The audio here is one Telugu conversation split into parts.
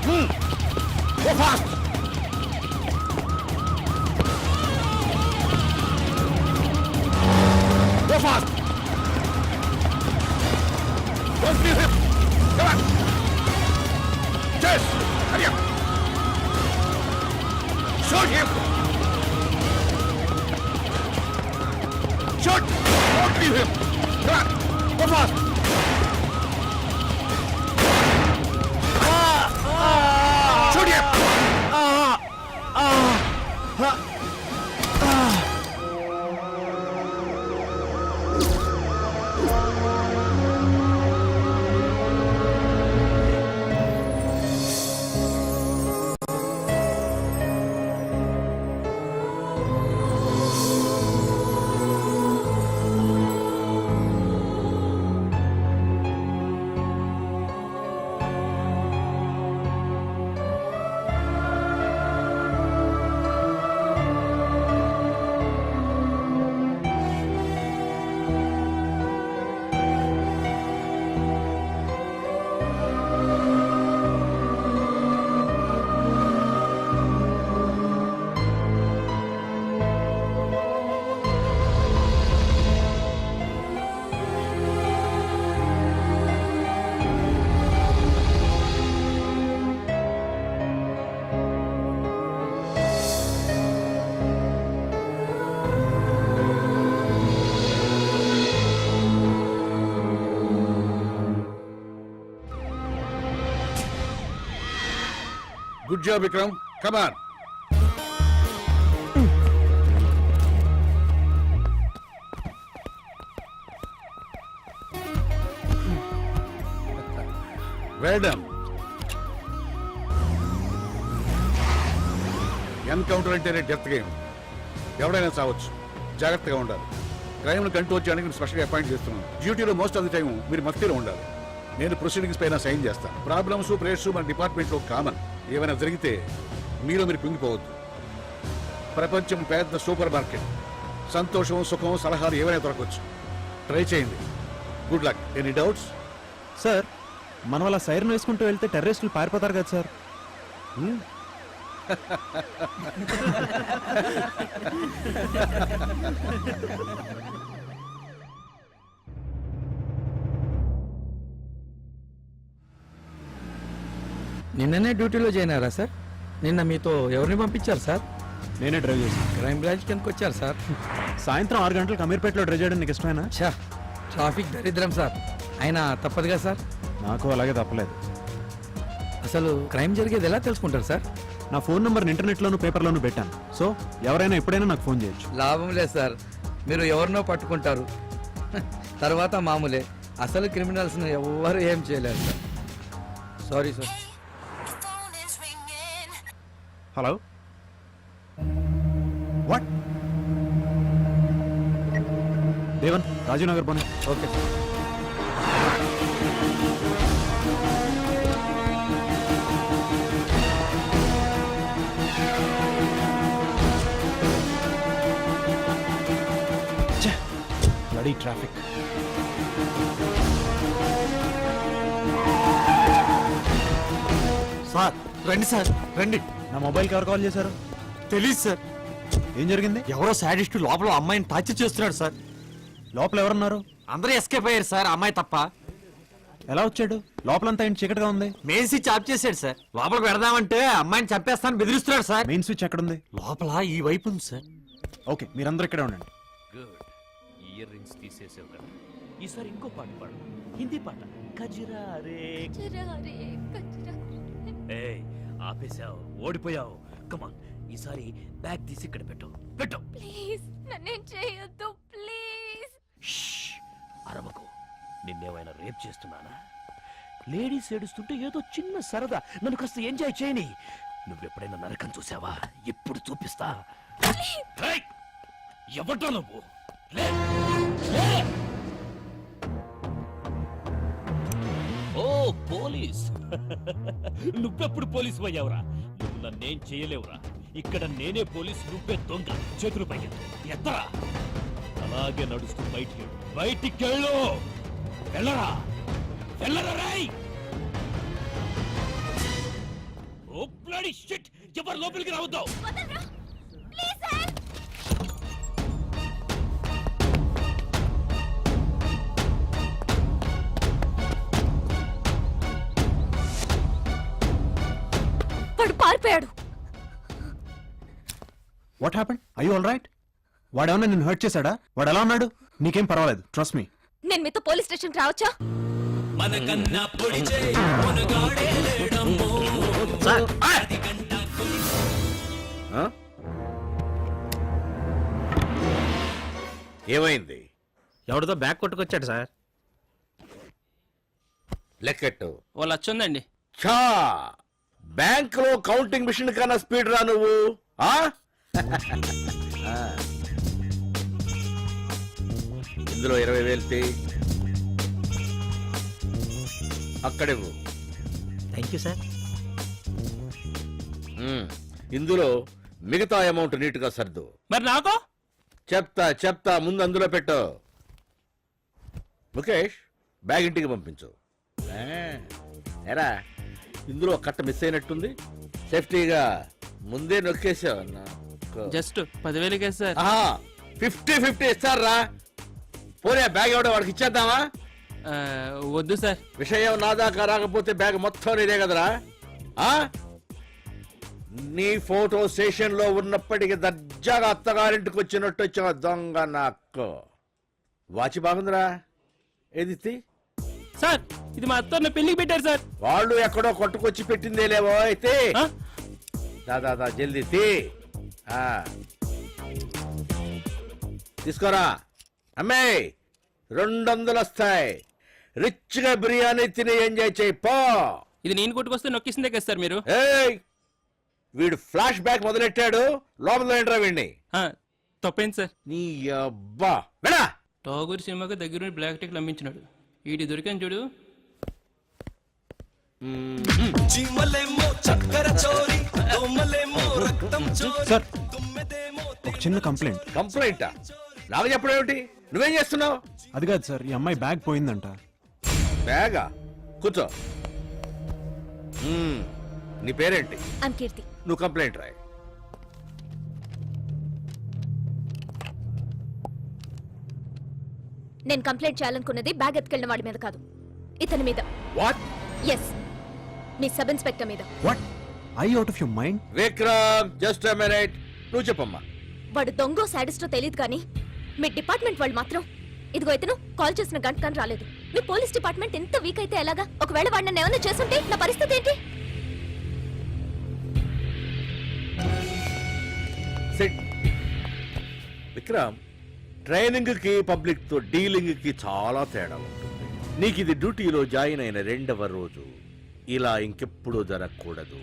Go fast! Go fast! Don't leave him! Come on! Chase! Hurry up! Shoot him! Shoot! Don't leave him! Come on! Go fast! Shoot him! Good job, Vikram. Come on. Well done. Encounter అంటేనే డెత్ గేమ్. ఎవడైనా చావచ్చు. జాగ్రత్తగా ఉండాలి. క్రైమ్ను కంట్రోల్ చేయడానికి స్పెషల్గా అపాయింట్ చేస్తున్నాను. డ్యూటీలో మోస్ట్ ఆఫ్ ది టైం మీరు మఫ్తీలో ఉండాలి. నేను ప్రొసీడింగ్స్ పైన సైన్ చేస్తాను. ప్రాబ్లమ్స్ ప్రేయర్స్ మన డిపార్ట్మెంట్లో కామన్. ఏమైనా జరిగితే మీరు కుంగిపోవద్దు. ప్రపంచం పెద్ద సూపర్ మార్కెట్. సంతోషం, సుఖం, సలహాలు ఏమైనా దొరకవచ్చు. ట్రై చేయండి. Good luck. Any doubts? Sir, మనం అలా సైరన్ వేసుకుంటూ వెళ్తే టెర్రరిస్టులు పారిపోతారు కదా సార్. నిన్ననే డ్యూటీలో జాయిన్ అయ్యారా సార్? నిన్న మీతో ఎవరిని పంపించారు సార్? నేనే డ్రైవ్ చేశాను. క్రైమ్ బ్రాంచ్ కిందకి వచ్చారు సార్. సాయంత్రం 6 గంటలకు అమీర్పేటలో డ్రైవ్ చేయడం నీకు ఇష్టమేనా? ఛా, ట్రాఫిక్ దరిద్రం సార్. అయినా తప్పదుగా సార్. నాకు అలాగే తప్పలేదు. అసలు క్రైమ్ జరిగేది ఎలా తెలుసుకుంటారు సార్? నా ఫోన్ నంబర్ ఇంటర్నెట్లోనూ పేపర్లోనూ పెట్టాను. సో ఎవరైనా ఎప్పుడైనా నాకు ఫోన్ చేయొచ్చు. లాభం లేదు సార్. మీరు ఎవరినో పట్టుకుంటారు, తర్వాత మామూలే. అసలు క్రిమినల్స్ను ఎవరు ఏం చేయలేరు sir. Sorry sir. Hello, what? Devan, Rajiv Nagar పోనీ. Okay sir. Bloody traffic. Sir రండి సార్ రండి. నా మొబైల్కి ఎవరు కాల్ చేశారు? తెలీదు సార్. ఏం జరిగింది? ఎవరో సాడిస్ట్ లోపల అమ్మాయిని టచ్ చేస్తున్నాడు సార్. లోపల ఎవరున్నారు? అందరూ ఎస్కేప్ అయ్యారు సార్, అమ్మాయి తప్ప. ఎలా వచ్చాడు? లోపలంతా ఏంటి చీకటిగా ఉంది. మెయిన్ స్విచ్ ఆఫ్ చేశాడు సార్. లోపలికి పెడదామంటే అమ్మాయిని చంపేస్తాను బెదిరిస్తున్నాడు సార్. మెయిన్ స్విచ్ ఎక్కడుంది? లోపల ఈ వైపు ఉంది సార్. ఓకే, మీరందరూ ఇక్కడే ఉండండి. గుడ్. ఇయర్ రింగ్స్ తీసేసావు కదా. ఈసారి ఇంకో పాట పాడు. హిందీ పాట. కజిరా రే. ఏయ్, ఆపేశావు, ఓడిపోయావు. కమాన్, ఈసారి బ్యాగ్ తీసి ఇక్కడ పెట్టు. పెట్టు. ప్లీజ్ నన్నేం చేయొద్దు ప్లీజ్. అరవకు. నిన్నేమైనా రేప్ చేస్తున్నానా? లేడీస్ ఏడుస్తుంటే ఏదో చిన్న సరదా. నన్ను కాస్త ఎంజాయ్ చేయని. నువ్వెప్పుడైనా నరకం చూసావా? ఇప్పుడు చూపిస్తా. ఎవటో నువ్వు? లే, లే. ఓ పోలీస్. నువ్వెప్పుడు పోలీసు అయ్యావురా? నువ్వు నన్నేం చేయలేవురా. ఇక్కడ నేనే పోలీస్, నువ్వే దొంగ. చేతులు పైకి ఎత్తరా. అలాగే నడుస్తూ బయటికెళ్ళు. వెళ్ళరా, వెళ్ళరా. రాయ్. హోలీ షిట్ ఎవరు లోపలికి రావద్దు. వదలరా ప్లీజ్ హెల్ప్. వాడు పారిపోయాడు. What happened? I you all right? వాడేమన్నా నిన్ను హర్ట్ చేశాడా? వాడు ఎలా ఉన్నాడు? నీకేం పర్వాలేదు, ట్రస్ట్ మీ. నేను మీతో పోలీస్ స్టేషన్కి రావచ్చా? ఆ? ఏమైంది? ఎవరితో బ్యాగ్ కొట్టుకొచ్చాడు సార్. లెక్కెట్టు. వాళ్ళు వచ్చుందండి. ఛా, బ్యాంక్ లో కౌంటింగ్ మిషన్ కన్నా స్పీడ్ రా నువ్వు. ఆ? ఆ. ఇందులో 20,000 తీ. అక్కడివ్వు. Thank you sir. ఇందులో మిగతా అమౌంట్ నీట్ గా సర్దు. మరి నాకు చెప్తా ముందు అందులో పెట్టు. ముఖేష్, బ్యాగ్ ఇంటికి పంపించు. ఎరా, ఇందులో కట్ట మిస్ అయినట్టుంది. సేఫ్టీగా ముందే నొక్కేసావు. Just 10,000 sir. 50-50 ఇస్తారా? పోనీ ఆ బ్యాగ్ ఎవడో వాడికి ఇచ్చేద్దామా? ఆ, వద్దు సార్. విషయం నా దాకా రాకపోతే బ్యాగ్ మొత్తం నీదే కదరా. ఆ? నీ ఫోటో స్టేషన్ లో ఉన్నప్పటికీ దర్జాగా అత్తగారింటికి వచ్చినట్టు వచ్చిన దొంగ నాకు. వాచి బాగుందిరా. ఏది తీ. సార్ ఇది మా అత్త పెళ్లికి పెట్టారు సార్. వాళ్ళు ఎక్కడో కొట్టుకొచ్చి పెట్టిందే లేవో అయితే. ఆ? దాదా జల్దీ తీ. ఆ. తీసుకోరా అమ్మే. 200 వస్తాయి. రిచ్ గా బిర్యానీ తిని ఎంజాయ్ చేయి పో. ఇది నేను కొట్టుకొస్తే నొక్కిసిందే కదా సార్ మీరు. ఏయ్, వీడు ఫ్లాష్ బ్యాక్ మొదలెట్టాడు. లోపల ఏంట్రా వీడిని? ఆ, తప్పేంది సార్. నీ అబ్బా వెళ్ళా. టాగూర్ సినిమాకి దగ్గర బ్లాక్ టిక్ అమ్మించినాడు. వీడి దొరికాను చూడు. సార్, ఒక చిన్న కంప్లైంట్. కంప్లైంటా? నాకు చెప్పడం ఏమిటి? నువ్వేం చేస్తున్నావు? అది కాదు సార్, ఈ అమ్మాయి బ్యాగ్ పోయిందంట. బ్యాగా? కూర్చో. నీ పేరేంటి? ఐమ్ కీర్తి. నువ్వు కంప్లైంట్ రాయి. నేను కంప్లైంట్ చేయాలనుకున్నది బ్యాగ్ ఎత్తుకెళ్ళిన వాడి మీద కాదు, ఇతని మీద. వాట్? ఎస్, మీ సబ్ ఇన్స్పెక్టర్ మీద. What? I out of your mind? Vikram, just a minute. నువ్వు చెప్పమ్మా. వాడు దొంగో సాడిస్టో తెలియదు కానీ మీ డిపార్ట్మెంట్ వాళ్ళు మాత్రం ఇదిగో ఇతను కాల్ చేసిన గంట కానీ రాలేదు. మీ పోలీస్ డిపార్ట్మెంట్ ఎంత వీక్ అయితే ఎలాగా? ఒకవేళ వాడు నన్ను ఏమైనా చేస్తుంటే నా పరిస్థితి ఏంటి? సిట్. విక్రమ్, ట్రైనింగ్ కి పబ్లిక్ తో డీలింగ్ కి చాలా తేడా ఉంటుంది. నీకు ఇది డ్యూటీలో జాయిన్ అయిన 2వ రోజు. ఇలా ఇంకెప్పుడూ జరగకూడదు.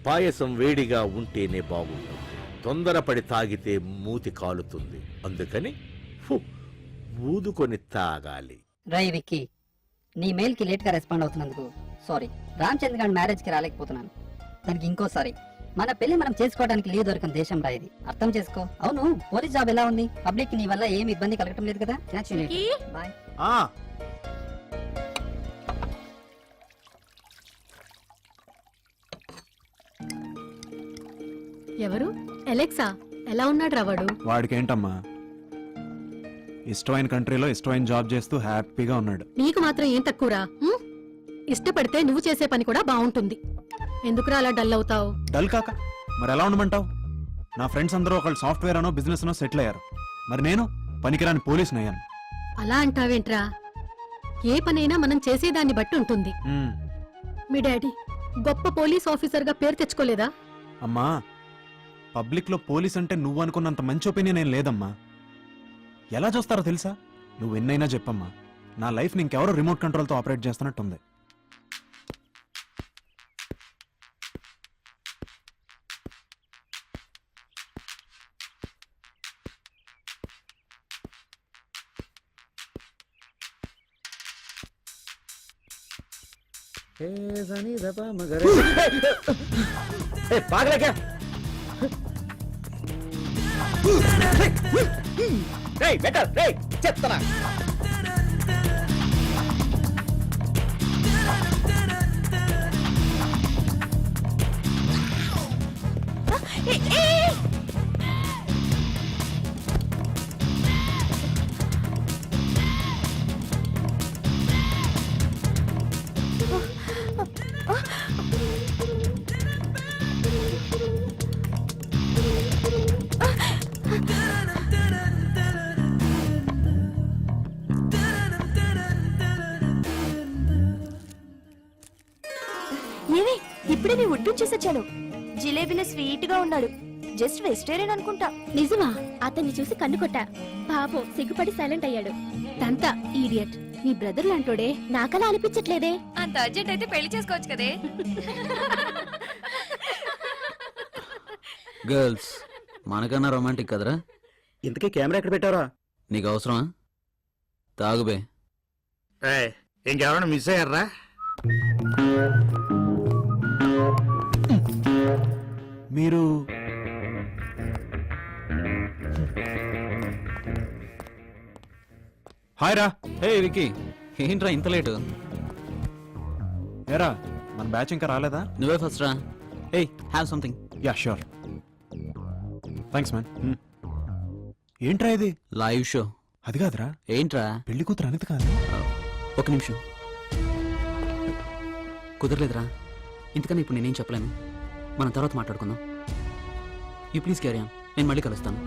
పాయసం వేడిగా ఉంటేనే బాగుంటుంది. తొందరపడి తాగితే మూతి కాలుతుంది. అందుకని ఊదుకొని తాగాలి. రై విక్కీ, నీ మెయిల్ కి లేట్ గా రెస్పాండ్ అవుతున్నందుకు సారీ. రామచంద్ర గారి మ్యారేజ్ కి రాలేకపోతున్నాను. దానికి ఇంకోసారి. మన పెళ్లి మనం చేసుకోవడానికి లీవ్ దొరకని దేశం రా ఇది, అర్థం చేసుకో. అవును, పోలీస్ జాబ్ ఎలా ఉంది? పబ్లిక్ నీ వల్ల ఏమి ఇబ్బంది కలగటం లేదు కదా? బాయ్. ఎవరు? అలెక్సా, ఎలా ఉన్నాడు రావాడు? వాడికేంటమ్మా, ఇష్టమైన కంట్రీలో ఇష్టమైన జాబ్ చేస్తూ హ్యాపీగా ఉన్నాడు. నీకు మాత్రం ఏం తక్కువరా? ఇష్టపడితే నువ్వు చేసే పని కూడా బాగుంటుంది. ఎందుకురా అలా డల్ అవుతావు? డల్ కాక మరి ఎలా ఉండమంటావు? నా ఫ్రెండ్స్ అందరూ ఒకళ్ళు సాఫ్ట్వేర్ అనో బిజినెస్ అనో సెటిల్ అయ్యారు. మరి నేను పనికిరాని పోలీసుని అయ్యాను. అలా అంటావేంట్రా? ఏ పనైనా మనం చేసేదాన్ని బట్టి ఉంటుంది. మీ డాడీ గొప్ప పోలీస్ ఆఫీసర్ గా పేరు తెచ్చుకోలేదా? అమ్మా, పబ్లిక్ లో పోలీస్ అంటే నువ్వు అనుకున్నంత మంచి ఒపీనియన్ ఏం లేదమ్మా. ఎలా చూస్తారో తెలుసా? నువ్వు ఎన్నైనా చెప్పమ్మా, నా లైఫ్ ఇంకెవరో రిమోట్ కంట్రోల్తో ఆపరేట్ చేస్తున్నట్టుంది. చెప్తానా? ఏమి ఇప్పుడే నీ ఉడ్డు చేసొచ్చాను. జిలేబీలో స్వీట్ గా ఉన్నాడు. జస్ట్ వెజిటేరియన్ అనుకుంటా. నిజమా? అతన్ని చూసి కన్ను కొట్టా. పాపం సిగ్గుపడి సైలెంట్ అయ్యాడు. తంతా ఈడియట్. నీ బ్రదర్ లాంటోడే. నాకలా అనిపించట్లేదే. అంత అర్జెంట్ అయితే పెళ్లి చేసుకోవచ్చు కదే. గర్ల్స్ మనకన్నా రొమాంటిక్ కదరా? ఇంతకీ కెమెరా ఎక్కడ పెట్టారా? నీకు అవసరమా? తాగుబే. ఇంకెవరైనా మిస్ అయ్యారా? మీరు హాయ్ రా. హే వికీ, ఏంట్రా ఇంత లేటు? ఏరా మన బ్యాచ్ ఇంకా రాలేదా? నువ్వే ఫస్ట్ రా. Hey, have something. Yeah sure. Thanks man. ఏంట్రా ఇది? Live show. అది కాదురా, ఏంట్రా? పెళ్లి కూతురు అనిత కాదు. ఒక నిమిషం. కుదరలేదురా. ఇంతకన్నా ఇప్పుడు నేనేం చెప్పలేను. మనం తర్వాత మాట్లాడుకుందాం. You please carry on. నేను మళ్ళీ కలుస్తాను.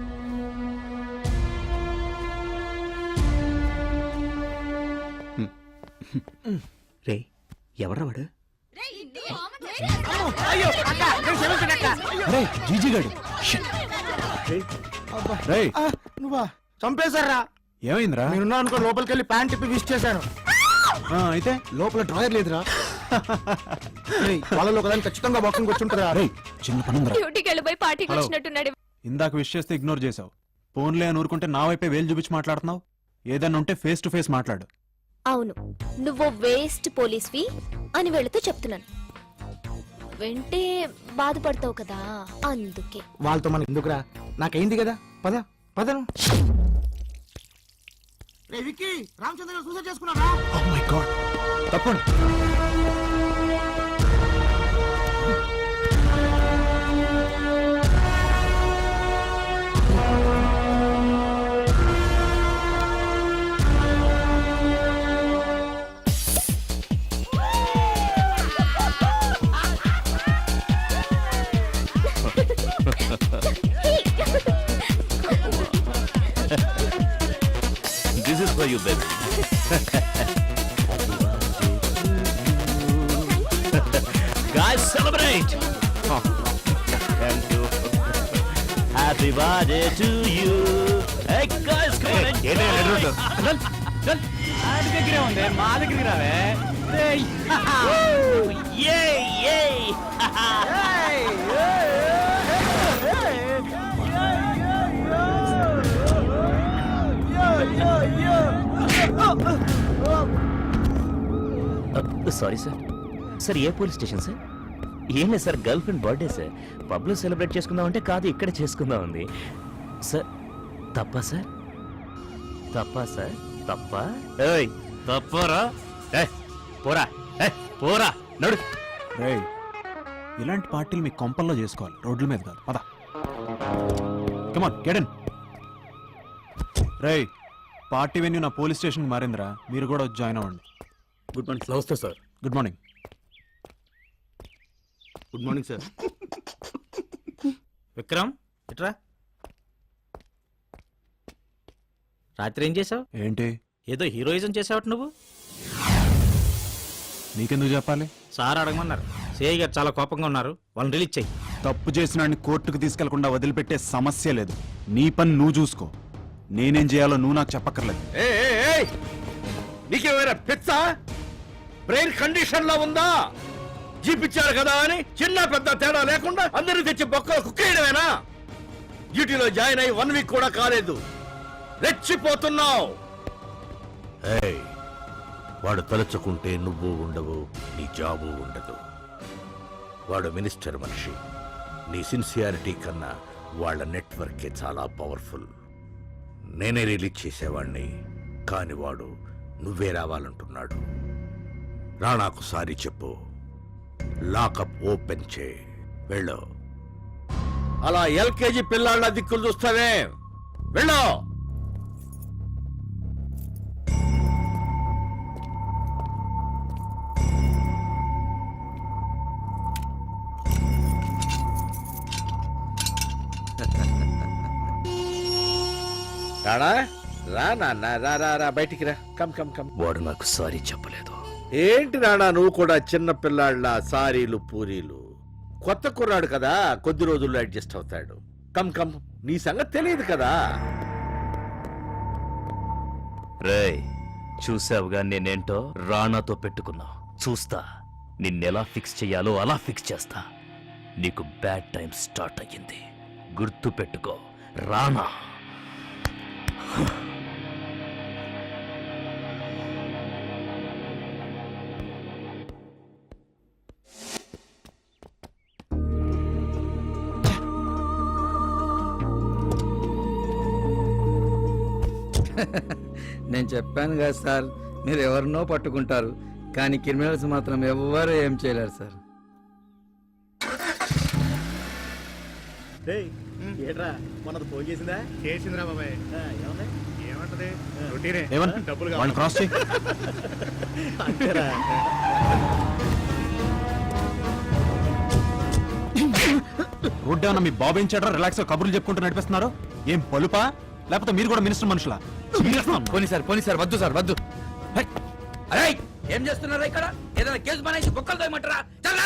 రే ఎవడ్రా వాడు? రేయ్, జీజీ గాడు. రేయ్, నువ్వా? చంపేశారా? ఏమైందిరా? నేనున్నా అనుకో లోపలికి వెళ్ళి ప్యాంట్ తిప్పి విష్ చేశాను. అయితే లోపల డ్రాయర్ లేదురా. వాళ్ళలో ఒకదాని ఖచ్చితంగా బాక్సింగ్ వచ్చి ఉంటుందా? రేయ్, చిన్న పనుందిరా. డ్యూటీకి వెళ్ళిపోయి పార్టీకి హలో. వచ్చినట్టున్నాడు. ఇందాక విష్ చేస్తే ఇగ్నోర్ చేసావు. ఫోన్లే అని ఊరుకుంటే నా వైపే వేలు చూపించి మాట్లాడుతున్నావు. ఏదన్నా ఉంటే ఫేస్ టు ఫేస్ మాట్లాడు. అవును, నువ్వు వేస్ట్ పోలీస్వి అని వెళుతూ చెప్తున్నాను. వెంటే బాధపడతావు కదా, అందుకే. వాళ్ళతో మనకి ఎందుకురా? నాకైంది కదా. పద పదను. రామచంద్ర సూసైడ్ చేసుకున్నారా? Oh my God. తప్పండి. This is for you, baby. Guys, celebrate! Thank you. Happy birthday to you. Hey, guys, come on. దగ్గరే ఉంది, మా దగ్గరికి రావే. Yay, yay! Sorry sir. Sir ఏ పోలీస్ స్టేషన్ సార్? ఏం లేదు sir, girlfriend birthday sir. పబ్లో సెలబ్రేట్ చేసుకుందాం అంటే కాదు, ఇక్కడ చేసుకుందాం ఉంది సార్. తప్పా సార్? తప్పా సార్? తప్పా? ఏయ్ తప్పరా? పోరా పోరా నడు. రేయ్, ఇలాంటి పార్టీలు మీ కొంపల్లో చేసుకోవాలి, రోడ్ల మీద కాదు. పద. Come on, get in. రేయ్, పార్టీ వెన్యూ నా పోలీస్ స్టేషన్ మారిందిరా. మీరు కూడా వచ్చి జాయిన్ అవ్వండి. Good morning. Namaste sir. Good morning. Good morning sir. Vikram ఇట్రా. రాత్రి ఏం చేసావు? ఏంటి? ఏదో హీరోయిజం చేసావట నువ్వు. నీకెందుకు చెప్పాలి? సార్ అడగమన్నారు. సిఐ గారు చాలా కోపంగా ఉన్నారు, వాళ్ళని రిలీజ్ చెయ్యి. తప్పు చేసిన కోర్టుకు తీసుకెళ్లకుండా వదిలిపెట్టే సమస్య లేదు. నీ పని నువ్వు చూసుకో. నేనేం చేయాలో నువ్వు నాకు చెప్పక్కర్లేదు. నీకేమైనా పిచ్చా? బ్రెయిన్ కండిషన్ లో ఉందా? జీపిచ్చారు కదా అని చిన్న పెద్ద తేడా లేకుండా అందరూ తెచ్చి బొక్కలు కుక్కేయడమేనా? డ్యూటీలో జాయిన్ అయ్యి 1 వీక్ కూడా కాలేదు, రెచ్చిపోతున్నావు. వాడు తలుచుకుంటే నువ్వు ఉండవు, నీ జాబు ఉండదు. వాడు మినిస్టర్ మనిషి. నీ సిన్సియారిటీ కన్నా వాళ్ళ నెట్వర్కే చాలా పవర్ఫుల్. నేనే రిలీజ్ చేసేవాణ్ణి, కాని వాడు నువ్వే రావాలంటున్నాడు. రాణాకు సారీ చెప్పు, లాకప్ ఓపెన్ చే. వెళ్ళు. అలా ఎల్కేజీ పిల్లాళ్ళ దిక్కులు చూస్తావే వెళ్ళు. రాడా రా నాన్న రా రా రా బయటికి రా. Come come come. వాడు నాకు సారీ చెప్పలేదు. ఏంటి రాణా నువ్వు కూడా చిన్న పిల్లాళ్ళ సారీలు పూరీలు? కొత్త కుర్రాడు కదా, కొద్ది రోజుల్లో అడ్జస్ట్ అవుతాడు. కమ్ కమ్, నీ సంగతి తెలియదు కదా. రేయ్, చూసావుగా నేనేంటో రాణాతో పెట్టుకున్నా. చూస్తా నిన్నెలా ఫిక్స్ చెయ్యాలో అలా ఫిక్స్ చేస్తా. నీకు బ్యాడ్ టైం స్టార్ట్ అయ్యింది, గుర్తు పెట్టుకో రాణా. నేను చెప్పాను కదా సార్, మీరు ఎవరినో పట్టుకుంటారు కానీ క్రిమినల్స్ మాత్రం ఎవ్వరు ఏం చేయలేరు సార్. వాళ్ళని క్రాస్ చేయి. రోడ్డు ఏమన్నా మీ బాబు ఏం చేయడం రిలాక్స్ కబుర్లు చెప్పుకుంటూ నడిపిస్తున్నారు? ఏం పలుపా లేకపోతే మీరు కూడా మినిస్టర్ మనుషులా? పోనీ సార్ వద్దు సార్ వద్దు. అరే ఏం చేస్తున్నారా ఇక్కడ? ఏదైనా కేసు మానేసి బొక్కలు తోయమంటారా? చల్